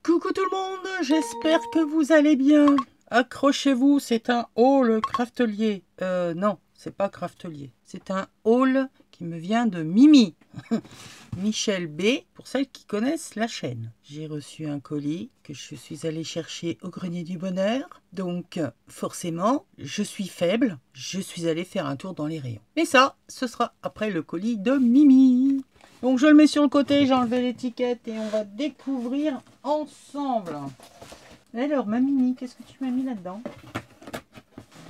Coucou tout le monde, j'espère que vous allez bien. Accrochez-vous, c'est un haul craftelier. Non, c'est pas craftelier. C'est un haul qui me vient de Mimi. Michel B, pour celles qui connaissent la chaîne. J'ai reçu un colis que je suis allée chercher au grenier du bonheur. Donc, forcément, je suis faible. Je suis allée faire un tour dans les rayons. Mais ça, ce sera après le colis de Mimi. Donc je le mets sur le côté, j'ai enlevé l'étiquette et on va découvrir ensemble. Alors ma Mimi, qu'est-ce que tu m'as mis là-dedans?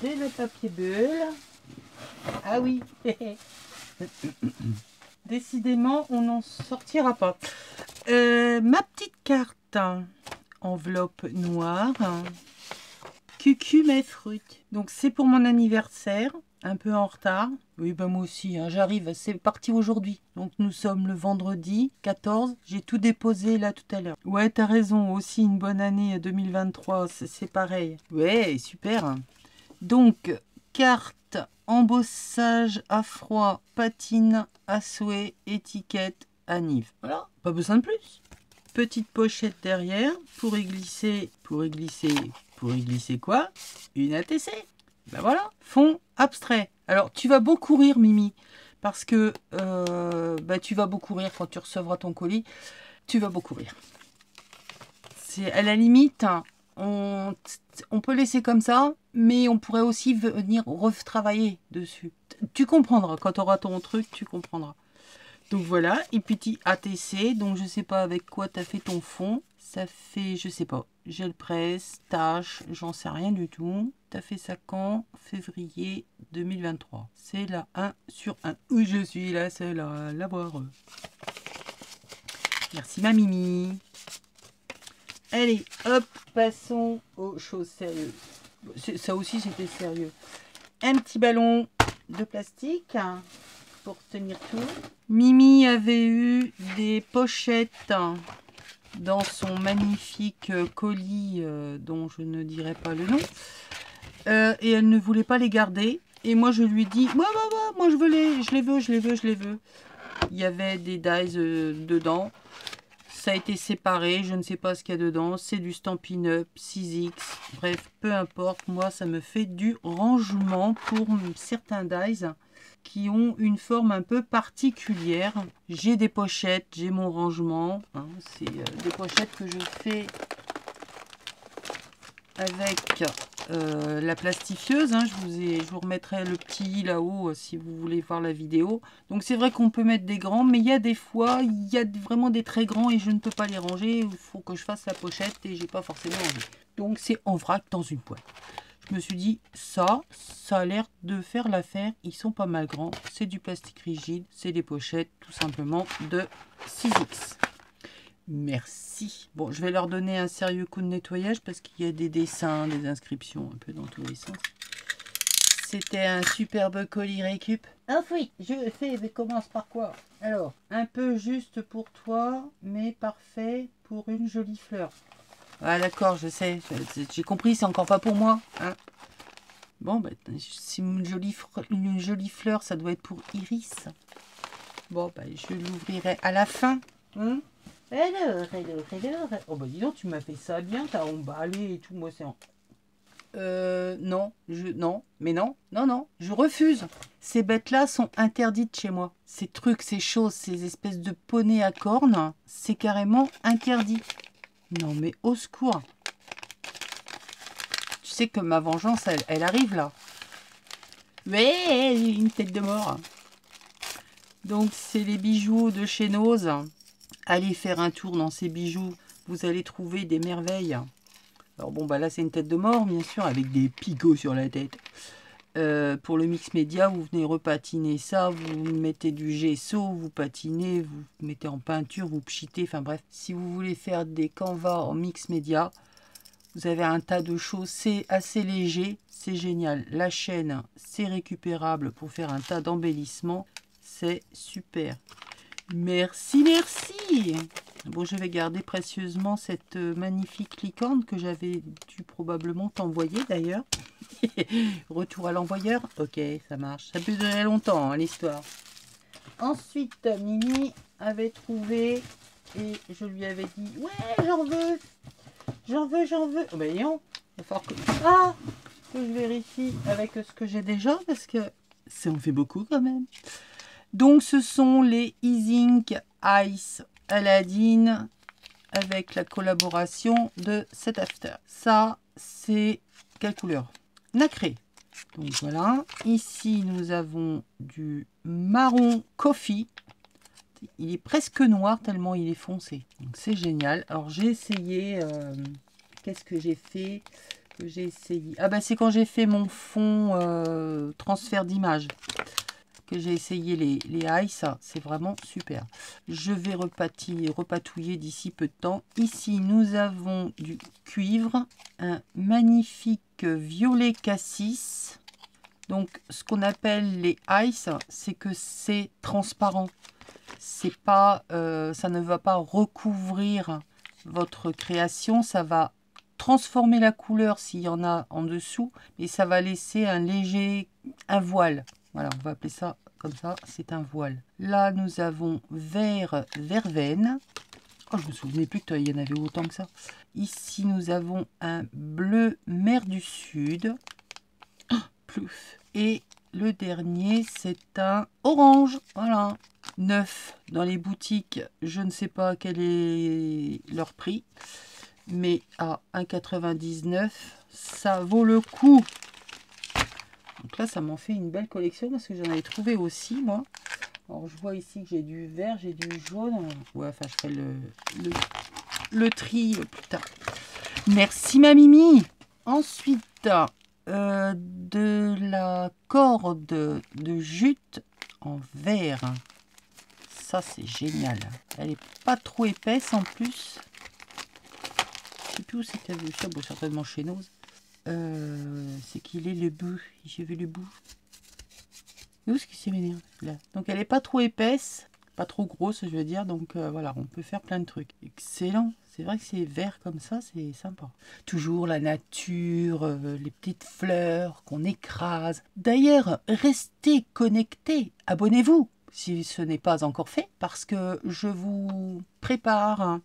C'est le papier bulle. Ah oui. Décidément, on n'en sortira pas. Ma petite carte. Enveloppe noire. Cucume et fruits. Donc c'est pour mon anniversaire. Un peu en retard. Oui, bah moi aussi, hein, j'arrive, c'est parti aujourd'hui. Donc nous sommes le vendredi 14. J'ai tout déposé là tout à l'heure. Ouais, t'as raison, aussi une bonne année 2023, c'est pareil. Ouais, super. Donc, carte, embossage à froid, patine à souhait, étiquette, anniv. Voilà, pas besoin de plus. Petite pochette derrière pour y glisser, quoi? Une ATC. Ben voilà, fond abstrait. Alors, tu vas beaucoup rire, Mimi, parce que tu vas beaucoup rire quand tu recevras ton colis. Tu vas beaucoup rire. C'est à la limite, on peut laisser comme ça, mais on pourrait aussi venir retravailler dessus. Tu comprendras, quand tu auras ton truc, tu comprendras. Donc voilà, et petit ATC, donc je sais pas avec quoi tu as fait ton fond. Ça fait, je sais pas, gel presse, tâche, j'en sais rien du tout. Tu as fait ça quand? Février 2023. C'est la 1 sur 1. Où je suis la seule à l'avoir. Merci ma Mimi. Allez, hop, passons aux choses sérieuses. Ça aussi c'était sérieux. Un petit ballon de plastique pour tenir tout. Mimi avait eu des pochettes dans son magnifique colis dont je ne dirai pas le nom. Et elle ne voulait pas les garder. Et moi je lui dis, moi je veux je les veux. Il y avait des dies dedans. Ça a été séparé, je ne sais pas ce qu'il y a dedans. C'est du Stampin' Up, 6X. Bref, peu importe. Moi, ça me fait du rangement pour certains dies qui ont une forme un peu particulière. J'ai des pochettes, j'ai mon rangement. Hein, c'est des pochettes que je fais avec la plastifieuse. Hein, je vous remettrai le petit i là-haut si vous voulez voir la vidéo. Donc c'est vrai qu'on peut mettre des grands, mais il y a des fois, il y a vraiment des très grands et je ne peux pas les ranger. Il faut que je fasse la pochette et j'ai pas forcément envie. Donc c'est en vrac dans une boîte. Je me suis dit, ça a l'air de faire l'affaire. Ils sont pas mal grands. C'est du plastique rigide. C'est des pochettes tout simplement de 6X. Merci. Bon, je vais leur donner un sérieux coup de nettoyage parce qu'il y a des dessins, des inscriptions un peu dans tous les sens. C'était un superbe colis récup. Ah oui, je commence par quoi? Alors, un peu juste pour toi, mais parfait pour une jolie fleur. Ah d'accord, je sais, j'ai compris, c'est encore pas pour moi. Hein. Bon, bah, si une jolie fleur, ça doit être pour Iris. Bon, bah, je l'ouvrirai à la fin. Hein. Alors. Oh bah dis donc, tu m'as fait ça bien, t'as emballé et tout, moi c'est... Non, non, je refuse. Ces bêtes-là sont interdites chez moi. Ces trucs, ces choses, ces espèces de poneys à cornes, c'est carrément interdit. Non mais au secours. Tu sais que ma vengeance, elle arrive là. Ouais, une tête de mort. Donc c'est les bijoux de chez Nose. Allez faire un tour dans ces bijoux. Vous allez trouver des merveilles. Alors bon, bah là c'est une tête de mort, bien sûr, avec des picots sur la tête. Pour le mix média, vous venez repatiner ça, vous mettez du gesso, vous patinez, vous mettez en peinture, vous pchitez, enfin bref. Si vous voulez faire des canvas en mix média, vous avez un tas de choses, c'est assez léger, c'est génial. La chaîne, c'est récupérable pour faire un tas d'embellissements, c'est super. Merci, merci. Bon, je vais garder précieusement cette magnifique licorne que j'avais dû probablement t'envoyer d'ailleurs. Retour à l'envoyeur. Ok, ça marche. Ça peut durer longtemps, hein, l'histoire. Ensuite, Mimi avait trouvé et je lui avais dit, ouais, j'en veux J'en veux, j'en veux. Oh, ben non, il va falloir que... Ah, que je vérifie avec ce que j'ai déjà, parce que ça en fait beaucoup quand même. Donc, ce sont les Easing Ice Aladdin avec la collaboration de Set After. Ça, c'est quelle couleur? Nacré. Donc, voilà. Ici, nous avons du marron coffee. Il est presque noir tellement il est foncé. Donc, c'est génial. Alors, j'ai essayé... qu'est-ce que j'ai fait? J'ai essayé... Ah, bah, c'est quand j'ai fait mon fond transfert d'image que j'ai essayé les ice, c'est vraiment super. Je vais repatouiller d'ici peu de temps. Ici, nous avons du cuivre, un magnifique violet cassis. Donc, ce qu'on appelle les ice, c'est que c'est transparent. C'est pas, ça ne va pas recouvrir votre création, ça va transformer la couleur s'il y en a en dessous, mais ça va laisser un voile. Voilà, on va appeler ça comme ça, c'est un voile. Là, nous avons vert verveine. Oh, je me souvenais plus qu'il y en avait autant que ça. Ici, nous avons un bleu mer du Sud. Oh, plouf. Et le dernier, c'est un orange. Voilà. Neuf dans les boutiques. Je ne sais pas quel est leur prix. Mais à 1,99 €, ça vaut le coup. Donc là, ça m'en fait une belle collection parce que j'en avais trouvé aussi, moi. Alors, je vois ici que j'ai du vert, j'ai du jaune. Ouais, enfin, je ferai le tri plus tard. Merci, ma Mimi. Ensuite, de la corde de jute en verre. Ça, c'est génial. Elle est pas trop épaisse en plus. Je sais plus où c'est que tu as vu ça. Bon, certainement chez Nose. C'est qu'il est le bout. J'ai vu le bout. Où est-ce qu'il s'est m'énervé là? Donc elle est pas trop épaisse, pas trop grosse, je veux dire. Donc voilà, on peut faire plein de trucs. Excellent. C'est vrai que c'est vert comme ça, c'est sympa. Toujours la nature, les petites fleurs qu'on écrase. D'ailleurs, restez connectés. Abonnez-vous si ce n'est pas encore fait, parce que je vous prépare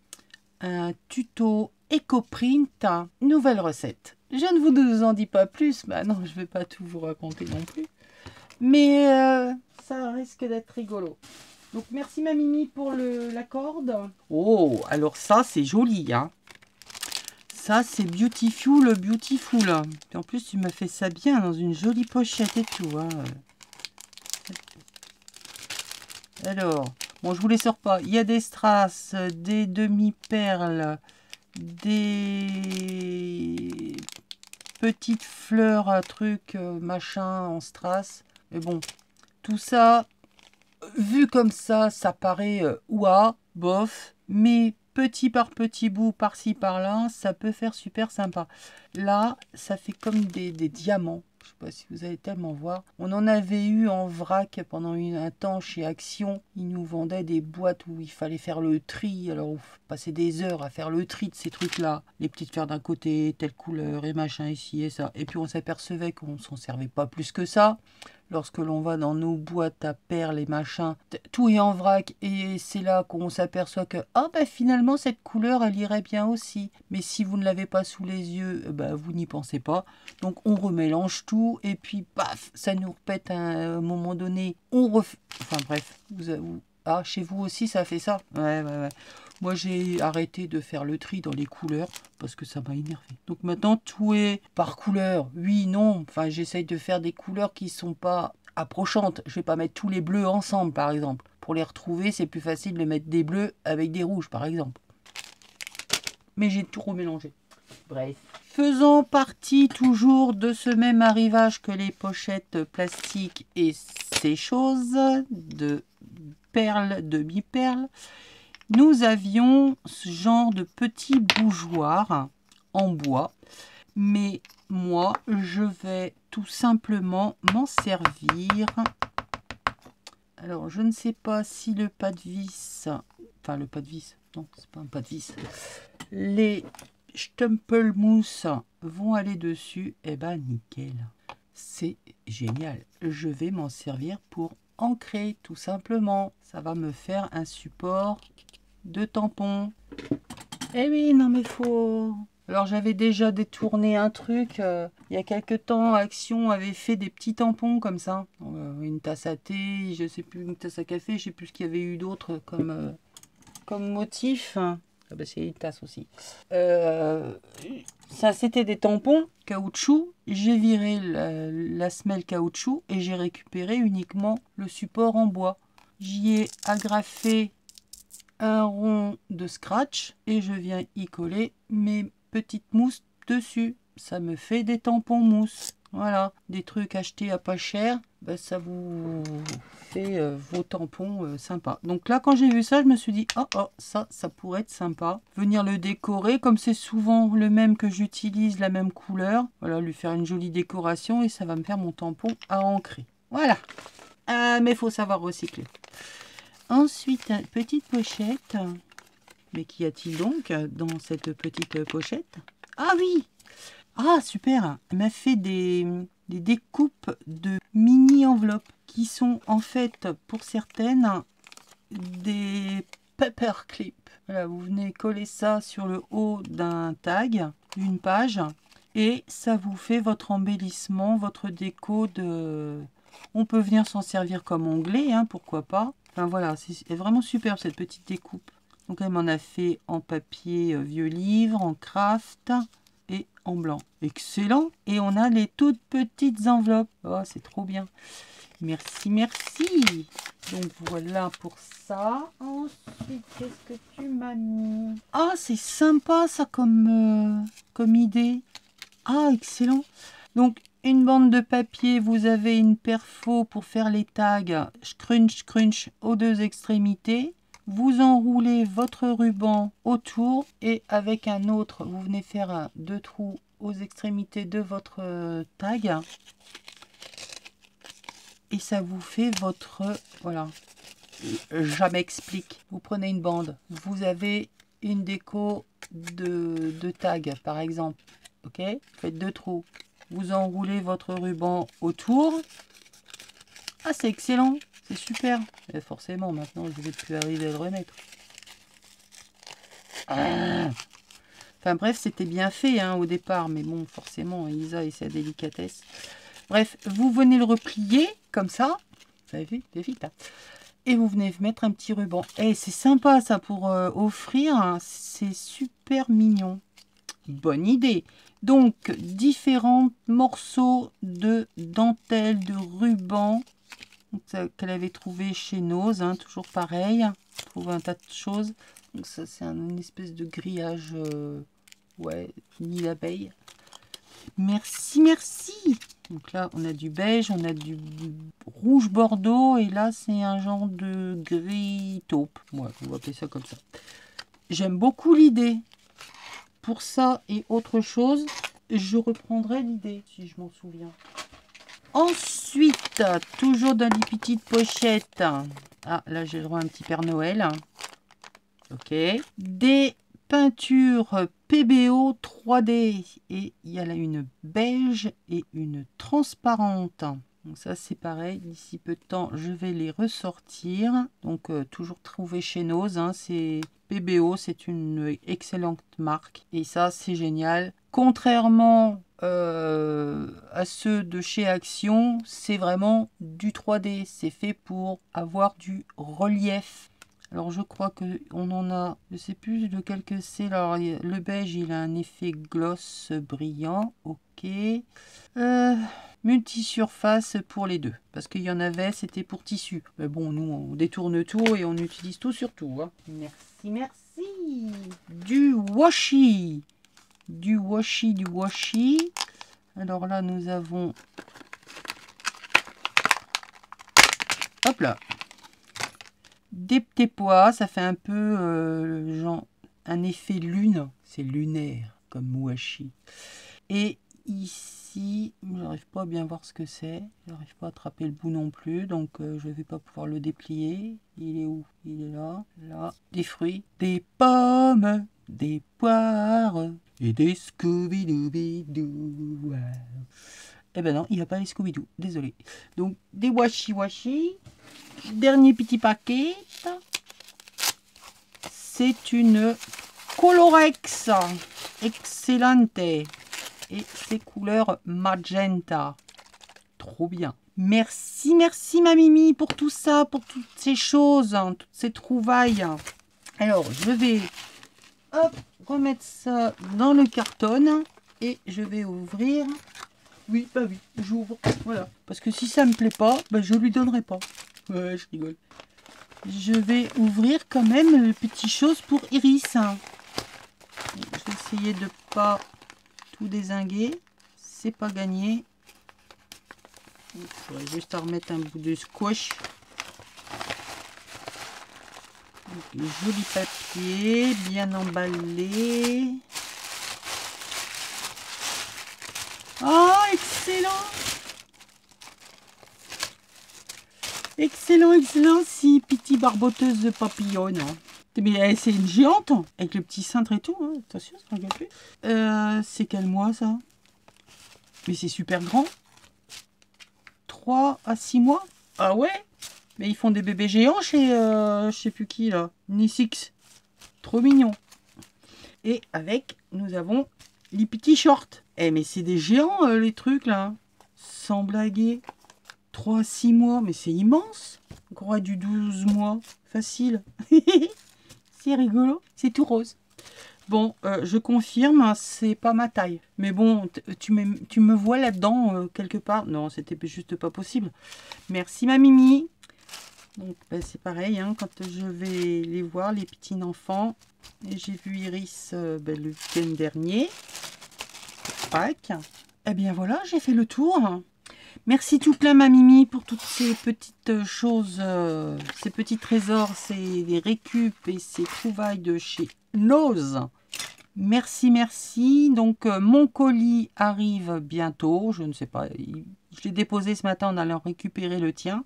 un tuto EcoPrint, nouvelle recette. Je ne vous en dis pas plus. Bah non, je ne vais pas tout vous raconter non plus. Mais ça risque d'être rigolo. Donc merci ma Mimi pour la corde. Oh, alors ça c'est joli, hein. Ça c'est Beautiful, Beautiful. Et en plus tu m'as fait ça bien dans une jolie pochette et tout, hein. Alors, bon je vous les sors pas. Il y a des strass, des demi-perles, des petites fleurs, un truc machin en strass. Mais bon, tout ça, vu comme ça paraît ouah, bof, mais petit par petit bout, par-ci, par-là, ça peut faire super sympa. Là, ça fait comme des diamants. Je sais pas si vous allez tellement voir. On en avait eu en vrac pendant un temps chez Action. Ils nous vendaient des boîtes où il fallait faire le tri. Alors, on passait des heures à faire le tri de ces trucs-là. Les petites fleurs d'un côté, telle couleur et machin ici et ça. Et puis, on s'apercevait qu'on s'en servait pas plus que ça. Lorsque l'on va dans nos boîtes à perles et machin, tout est en vrac et c'est là qu'on s'aperçoit que ah bah finalement cette couleur elle irait bien aussi. Mais si vous ne l'avez pas sous les yeux, bah, vous n'y pensez pas. Donc on remélange tout et puis paf, ça nous repète à un moment donné. Enfin bref, ah chez vous aussi ça fait ça? Ouais. Moi, j'ai arrêté de faire le tri dans les couleurs parce que ça m'a énervé. Donc maintenant, tout est par couleur. Oui, non. Enfin, j'essaye de faire des couleurs qui ne sont pas approchantes. Je ne vais pas mettre tous les bleus ensemble, par exemple. Pour les retrouver, c'est plus facile de mettre des bleus avec des rouges, par exemple. Mais j'ai tout remélangé. Bref. Faisant partie toujours de ce même arrivage que les pochettes plastiques et ces choses de perles, demi-perles, nous avions ce genre de petits bougeoirs en bois. Mais moi, je vais tout simplement m'en servir. Alors, je ne sais pas si le pas de vis... Enfin, le pas de vis... Non, c'est pas un pas de vis. Les Stumpelmousse vont aller dessus. Eh ben, nickel. C'est génial. Je vais m'en servir pour ancrer, tout simplement. Ça va me faire un support de tampons. Eh oui, non mais faut Alors j'avais déjà détourné un truc, il y a quelques temps, Action avait fait des petits tampons comme ça. Une tasse à thé, je sais plus, une tasse à café, je sais plus ce qu'il y avait eu d'autre comme motif. Ah bah c'est une tasse aussi. Ça c'était des tampons caoutchouc. J'ai viré la semelle caoutchouc et j'ai récupéré uniquement le support en bois. J'y ai agrafé un rond de scratch et je viens y coller mes petites mousses dessus. Ça me fait des tampons mousse. Voilà, des trucs achetés à pas cher, ben ça vous fait vos tampons sympas. Donc là, quand j'ai vu ça, je me suis dit, oh, oh, ça pourrait être sympa. Venir le décorer, comme c'est souvent le même que j'utilise, la même couleur. Voilà, lui faire une jolie décoration et ça va me faire mon tampon à ancrer. Voilà. Mais il faut savoir recycler. Ensuite, une petite pochette. Mais qu'y a-t-il donc dans cette petite pochette? Ah oui! Ah super! Elle m'a fait des découpes de mini-enveloppes qui sont en fait, pour certaines, des paper clips. Voilà, vous venez coller ça sur le haut d'un tag, d'une page, et ça vous fait votre embellissement, votre déco de... On peut venir s'en servir comme onglet, hein, pourquoi pas. Enfin voilà, c'est vraiment superbe cette petite découpe. Donc elle m'en a fait en papier vieux livre, en craft et en blanc. Excellent! Et on a les toutes petites enveloppes. Oh, c'est trop bien. Merci, merci. Donc voilà pour ça. Ensuite, qu'est-ce que tu m'as mis? Ah, c'est sympa ça comme idée. Ah, excellent. Donc une bande de papier, vous avez une perfo pour faire les tags scrunch crunch aux deux extrémités. Vous enroulez votre ruban autour et avec un autre, vous venez faire deux trous aux extrémités de votre tag. Et ça vous fait votre... Voilà. Je m'explique. Vous prenez une bande. Vous avez une déco de tag, par exemple. Ok? Faites deux trous. Vous enroulez votre ruban autour. Ah, c'est excellent. C'est super. Et forcément, maintenant, je ne vais plus arriver à le remettre. Ah. Enfin bref, c'était bien fait hein, au départ. Mais bon, forcément, Isa et sa délicatesse. Bref, vous venez le replier comme ça. Vous avez vu, c'est vite. Hein. Et vous venez mettre un petit ruban. Et c'est sympa ça pour offrir. Hein. C'est super mignon. Bonne idée. Donc, différents morceaux de dentelle, de ruban qu'elle avait trouvé chez Nose. Hein, toujours pareil. Trouve un tas de choses. Donc ça, c'est une espèce de grillage. Ouais, ni l'abeille. Merci, merci. Donc là, on a du beige, on a du rouge bordeaux. Et là, c'est un genre de gris taupe. Ouais, on va appeler ça comme ça. J'aime beaucoup l'idée. Pour ça et autre chose, je reprendrai l'idée, si je m'en souviens. Ensuite, toujours dans les petites pochettes. Ah, là, j'ai le droit à un petit Père Noël. Ok. Des peintures PBO 3D. Et il y a là une beige et une transparente. Donc ça, c'est pareil. D'ici peu de temps, je vais les ressortir. Donc, toujours trouvé chez Nose. Hein, c'est... PBO, c'est une excellente marque et ça c'est génial. Contrairement à ceux de chez Action, c'est vraiment du 3D. C'est fait pour avoir du relief. Alors je crois que on en a, je sais plus lequel que c'est. Alors le beige, il a un effet gloss brillant. Ok. Multisurface pour les deux. Parce qu'il y en avait, c'était pour tissu. Mais bon, nous, on détourne tout et on utilise tout sur tout. Hein. Merci, merci. Du washi. Du washi, du washi. Alors là, nous avons... Hop là. Des petits pois. Ça fait un peu genre un effet lune. C'est lunaire comme washi. Et ici, j'arrive pas à bien voir ce que c'est. J'arrive pas à attraper le bout non plus. Donc, je vais pas pouvoir le déplier. Il est où? Il est là. Là. Des fruits. Des pommes. Des poires. Et des Scooby-Dooby-Doo. Eh ben non, il n'y a pas les Scooby-Doo. Désolé. Donc, des washi-washi. Dernier petit paquet. C'est une Colorex. excellente. Et c'est couleur magenta. Trop bien. Merci, merci ma Mimi pour tout ça, pour toutes ces choses, hein, toutes ces trouvailles. Alors, je vais hop, remettre ça dans le carton et je vais ouvrir. Oui, bah oui, j'ouvre. Voilà. Parce que si ça me plaît pas, bah, je lui donnerai pas. Ouais, je rigole. Je vais ouvrir quand même les petites choses pour Iris. Je vais essayer de pas tout dézinguer. C'est pas gagné. Il faudrait juste à remettre un bout de squash. Donc, joli papier, bien emballé. Oh, excellent! Excellent, excellent, si petite barboteuse de papillon. Mais c'est une géante, avec le petit cintre et tout. Hein. Attention, ça ne regarde plus. C'est quel mois ça? Mais c'est super grand. 3 à 6 mois. Ah ouais? Mais ils font des bébés géants chez je sais plus qui là. Nisix. Trop mignon. Et avec, nous avons les petits shorts. Eh mais c'est des géants les trucs là. Sans blaguer. 3 à 6 mois. Mais c'est immense. On croit du 12 mois. Facile. C'est rigolo. C'est tout rose. Bon, je confirme, c'est pas ma taille. Mais bon, tu me vois là-dedans quelque part. Non, c'était juste pas possible. Merci ma Mimi. Donc ben, c'est pareil, hein, quand je vais les voir, les petits enfants. Et j'ai vu Iris ben, le week-end dernier. Pâques. Eh bien voilà, j'ai fait le tour. Merci tout plein ma Mimi pour toutes ces petites choses, ces petits trésors, ces récup et ces trouvailles de chez Nose. Merci, merci. Donc mon colis arrive bientôt. Je ne sais pas, je l'ai déposé ce matin en allant récupérer le tien.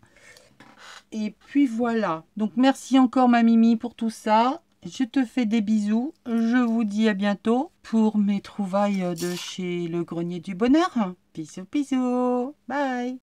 Et puis voilà. Donc merci encore ma Mimi pour tout ça. Je te fais des bisous. Je vous dis à bientôt pour mes trouvailles de chez le Grenier du Bonheur. Bisous, bisous. Bye.